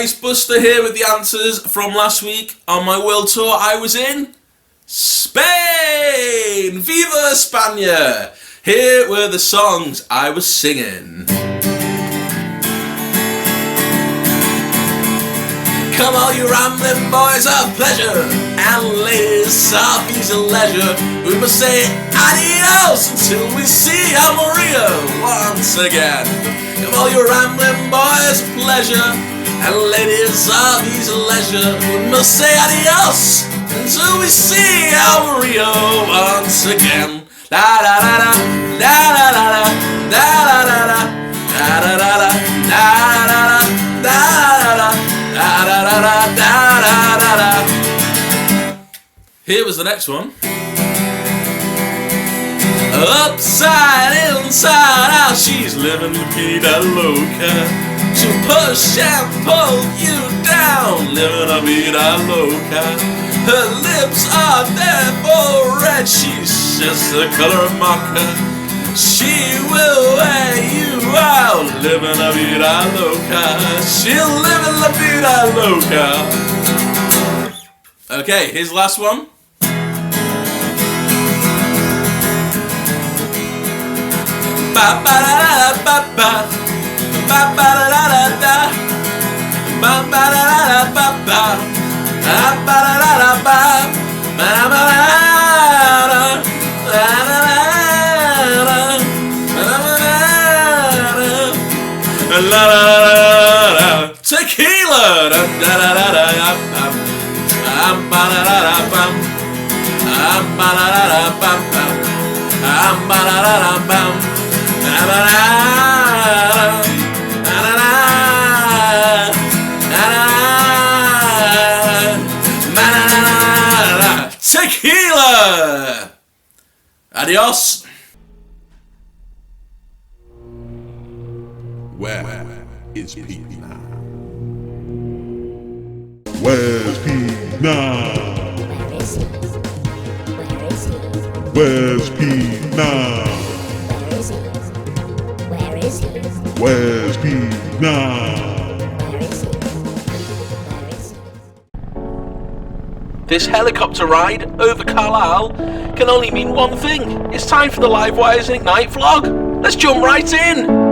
guys, Buster here with the answers from last week. On my world tour, I was in Spain! Viva España! Here were the songs I was singing. Come all you rambling boys of pleasure, and ladies of easy leisure, we must say adios until we see Almeria once again. Come all you rambling boys of pleasure, and ladies of easy leisure, we must say adios until we see Almeria once again. La da da da, da da da da, da da da da, da da da da, da da da da. Here was the next one. Upside, inside out, she's living la vida loca. She'll push and pull you down, living la vida loca. Her lips are therefore red, she's just the color of maca. She will wear you out, living la vida loca. She'll live in la vida loca. Okay, here's the last one. Ba ba da da ba ba, ba ba da da da, ba ba da da ba ba, ba ba da da ba, ba ba da da. La la la la, tequila. Da da da da da. Ba da da da bam. Ba da da da bam bam. Ba da da da bam. Ba da da da. Tequila. Adios. Where is Pete now? Where's Pete now? Where is he? Where is he? Where's Pete now? Where is he? Where is he? Where's Pete now? Where is he? Where is he? This helicopter ride over Carlisle can only mean one thing. It's time for the Livewires Ignite vlog. Let's jump right in.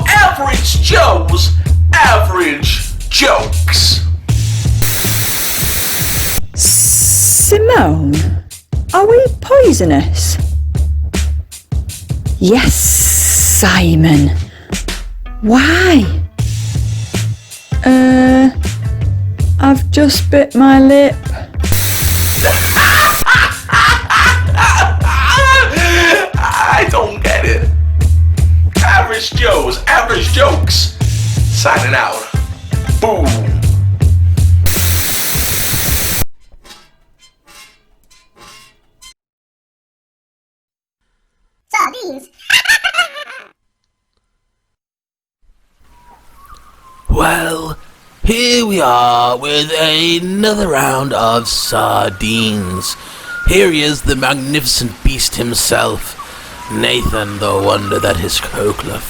Average Joe's Average Jokes. Simone, are we poisonous? Yes, Simon. Why? I've just bit my lip. I don't get it. Average Joe's Average Jokes. Signing out. Boom. Sardines. Well, here we are with another round of sardines. Here he is, the magnificent beast himself, Nathan, the wonder that is Coquelin.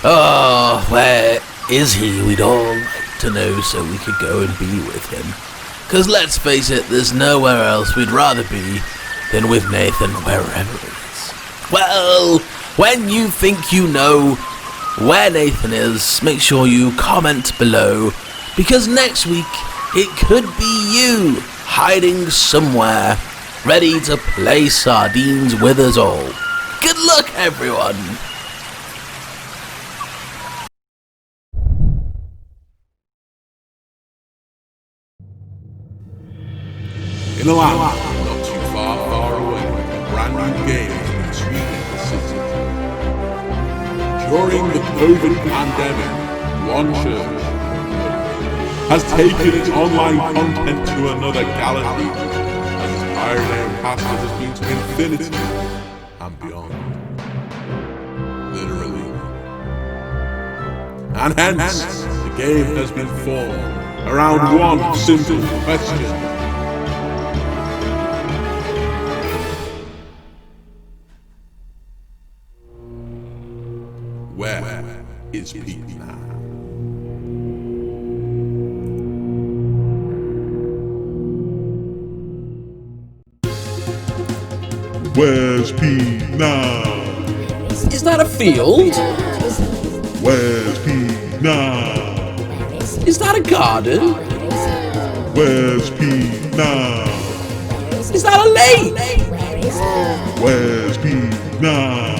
Oh, where is he? We'd all like to know so we could go and be with him. 'Cause let's face it, there's nowhere else we'd rather be than with Nathan wherever he is. Well, when you think you know where Nathan is, make sure you comment below, because next week it could be you hiding somewhere, ready to play sardines with us all. Good luck, everyone! In a land not too far away, a brand new game has been sweeping the city. During the COVID pandemic, one church has taken its online content to another galaxy, and its pioneering pastor has been to infinity and beyond. Literally. And hence, the game has been formed around one simple question. Where is Pete now? Where's Pete now? Is that a field? Where's Pete now? Is that a garden? Where's Pete now? Is that a lake? Where's Pete now?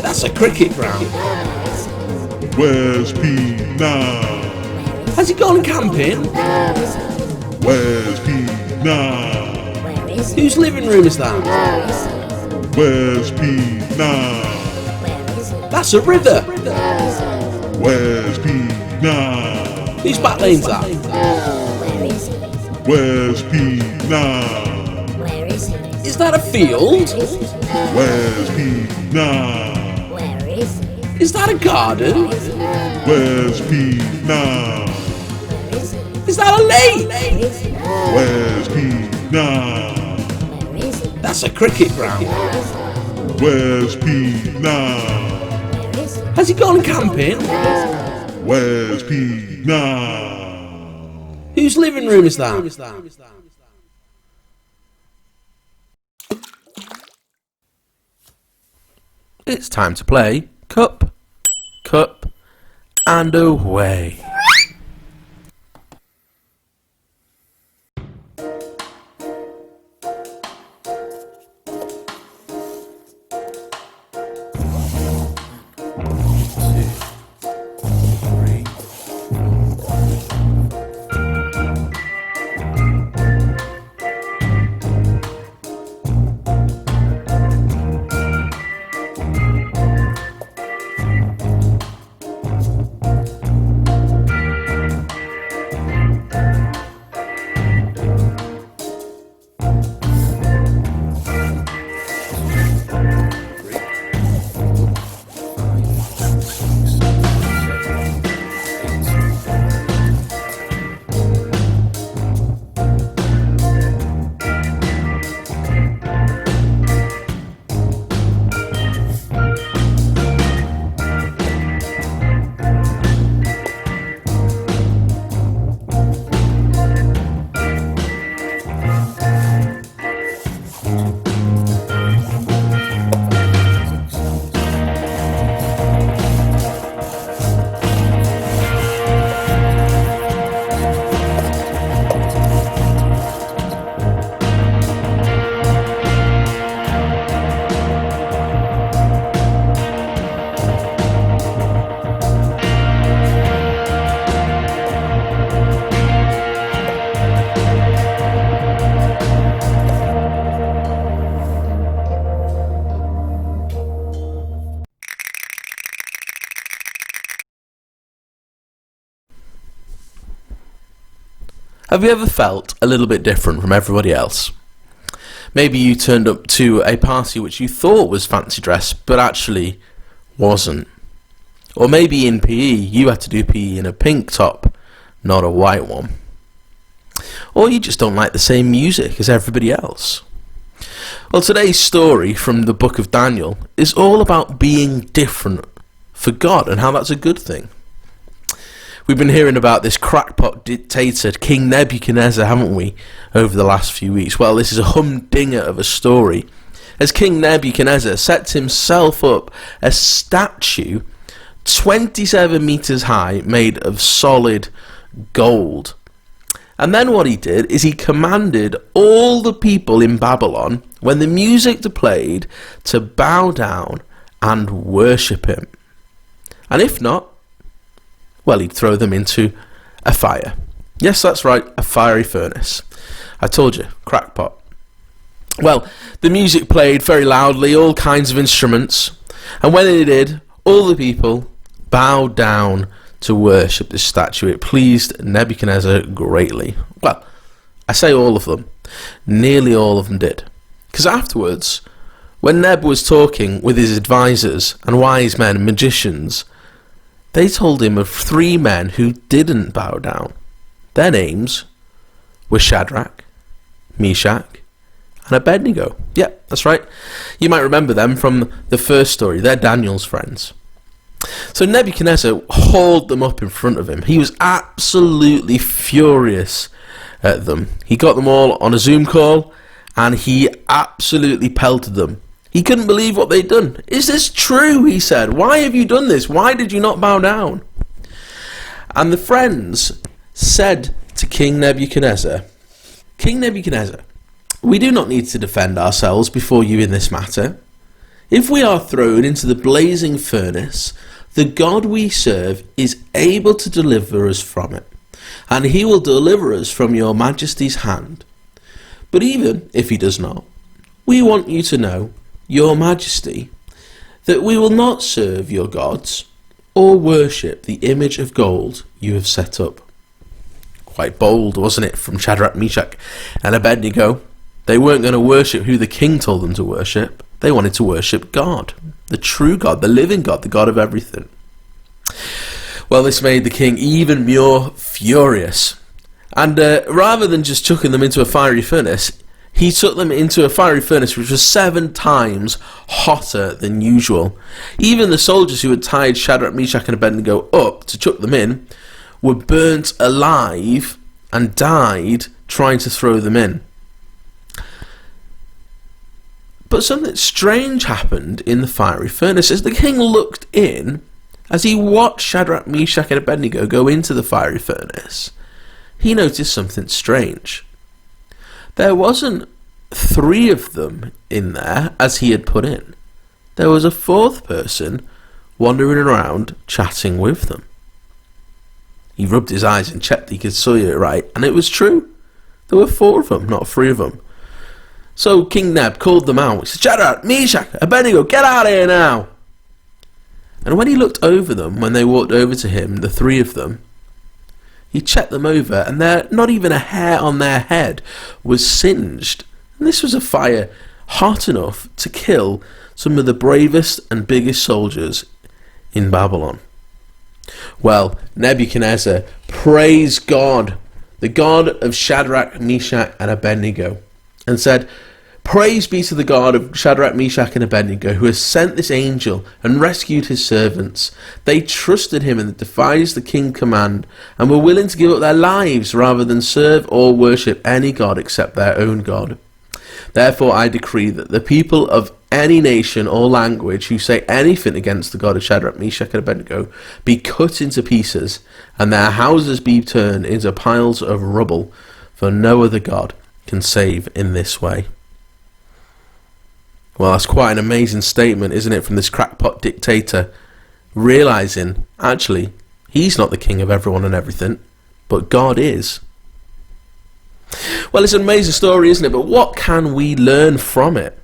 That's a cricket ground. Where's Pete now? Has he gone camping? Where's Pete now? Whose living room is that? Where's Pete now? That's a river. Where's Pete now? Whose back lane's that? Where's Pete now? Is that a field? Where's Pete now? Is that a garden? Where's Pete now? Is that a lake? Where's Pete now? That's a cricket ground. Where's Pete now? Has he gone camping? Where's Pete now? Whose living room is that? It's time to play Cup, Cup, and Away. Have you ever felt a little bit different from everybody else? Maybe you turned up to a party which you thought was fancy dress, but actually wasn't. Or maybe in PE, you had to do PE in a pink top, not a white one. Or you just don't like the same music as everybody else. Well, today's story from the book of Daniel is all about being different for God and how that's a good thing. We've been hearing about this crackpot dictator, King Nebuchadnezzar, haven't we, over the last few weeks? Well, this is a humdinger of a story, as King Nebuchadnezzar sets himself up a statue 27 meters high made of solid gold. And then what he did is he commanded all the people in Babylon, when the music played, to bow down and worship him. And if not, well, he'd throw them into a fire. Yes, that's right, a fiery furnace. I told you, crackpot. Well, the music played very loudly, all kinds of instruments, and when it did, all the people bowed down to worship this statue. It pleased Nebuchadnezzar greatly. Well, I say all of them. Nearly all of them did. Because afterwards, when Neb was talking with his advisors and wise men and magicians, they told him of 3 men who didn't bow down. Their names were Shadrach, Meshach, and Abednego. Yep, that's right. You might remember them from the first story. They're Daniel's friends. So Nebuchadnezzar hauled them up in front of him. He was absolutely furious at them. He got them all on a Zoom call, and he absolutely pelted them. He couldn't believe what they'd done. "Is this true?" he said. "Why have you done this? Why did you not bow down?" And the friends said to King Nebuchadnezzar, "King Nebuchadnezzar, we do not need to defend ourselves before you in this matter. If we are thrown into the blazing furnace, the God we serve is able to deliver us from it, and he will deliver us from your majesty's hand. But even if he does not, we want you to know, your majesty, that we will not serve your gods or worship the image of gold you have set up." Quite bold, wasn't it, from Shadrach, Meshach, and Abednego? They weren't going to worship who the king told them to worship. They wanted to worship God, the true God, the living God, the God of everything. Well, this made the king even more furious. And rather than just chucking them into a fiery furnace, he took them into a fiery furnace which was 7 times hotter than usual. Even the soldiers who had tied Shadrach, Meshach, and Abednego up to chuck them in were burnt alive and died trying to throw them in. But something strange happened in the fiery furnace. As the king looked in, as he watched Shadrach, Meshach, and Abednego go into the fiery furnace, he noticed something strange. There wasn't 3 of them in there as he had put in. There was a 4th person wandering around chatting with them. He rubbed his eyes and checked he could see it right, and it was true. There were 4 of them, not 3 of them. So King Neb called them out. He said, "Shadrach, Meshach, Abednego, get out of here now!" And when he looked over them, when they walked over to him, the 3 of them, he checked them over, and not even a hair on their head was singed. And this was a fire hot enough to kill some of the bravest and biggest soldiers in Babylon. Well, Nebuchadnezzar praised God, the God of Shadrach, Meshach, and Abednego, and said, "Praise be to the God of Shadrach, Meshach, and Abednego, who has sent this angel and rescued his servants. They trusted him and defied the king's command, and were willing to give up their lives rather than serve or worship any god except their own God. Therefore I decree that the people of any nation or language who say anything against the God of Shadrach, Meshach, and Abednego be cut into pieces, and their houses be turned into piles of rubble, for no other God can save in this way." Well, that's quite an amazing statement, isn't it, from this crackpot dictator, realising, actually, he's not the king of everyone and everything, but God is. Well, it's an amazing story, isn't it? But what can we learn from it?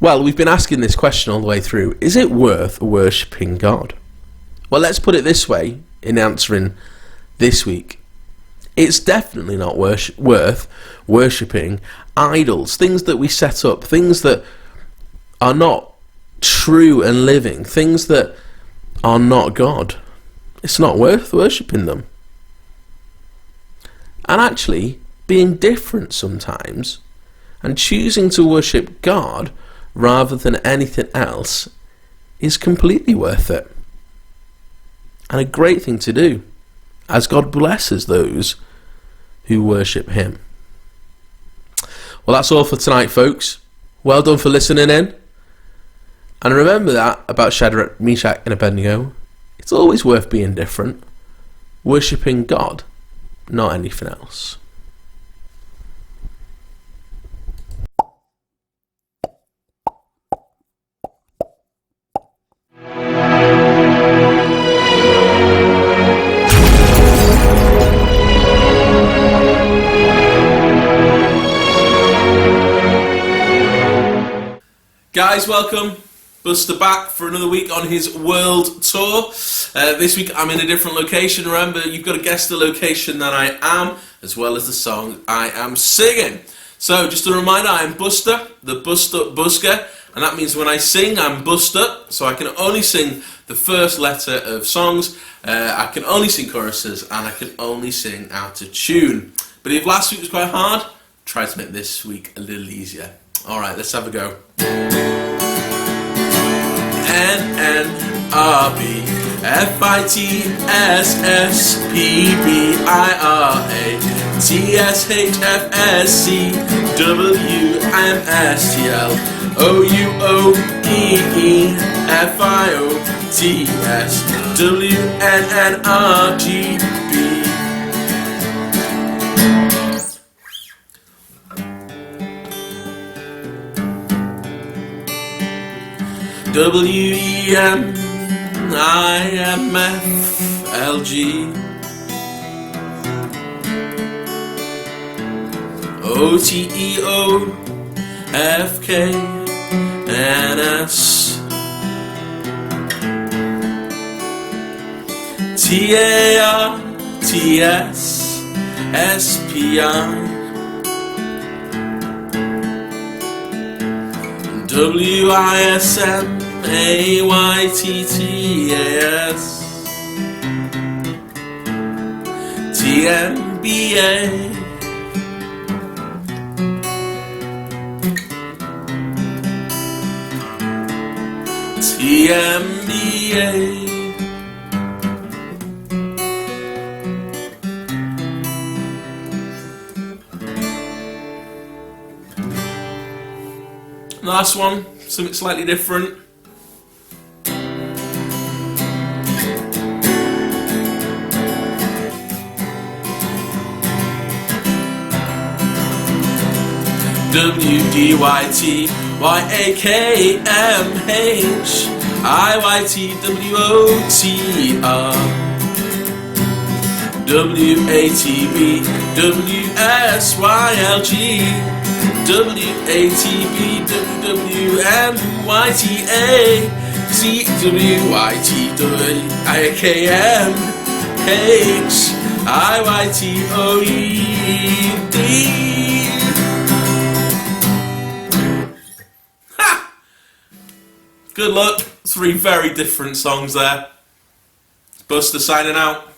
Well, we've been asking this question all the way through. Is it worth worshipping God? Well, let's put it this way in answering this week. It's definitely not worth worshipping idols, things that we set up, things that are not true and living, things that are not God. It's not worth worshipping them. And actually, being different sometimes and choosing to worship God rather than anything else is completely worth it. And a great thing to do, as God blesses those who worship him. Well, that's all for tonight, folks. Well done for listening in. And remember that about Shadrach, Meshach, and Abednego. It's always worth being different. Worshipping God, not anything else. guys, welcome. Buster back for another week on his world tour. This week I'm in a different location. Remember, you've got to guess the location that I am, as well as the song I am singing. So, just a reminder, I am Buster, the Buster Busker, and that means when I sing, I'm Buster, so I can only sing the first letter of songs, I can only sing choruses, and I can only sing out of tune. But if last week was quite hard, try to make this week a little easier. Alright, let's have a go. NNRBFITSPBIRTSWNNRGB. WEMIMFLG OTEOFKNS TARTSSPI WISM AYTTAS TMBA TMBA. Last one, something slightly different. WDYTYAKMHIYTWOTR WATB WSYLG WATB Good luck. 3 very different songs there. Buster signing out.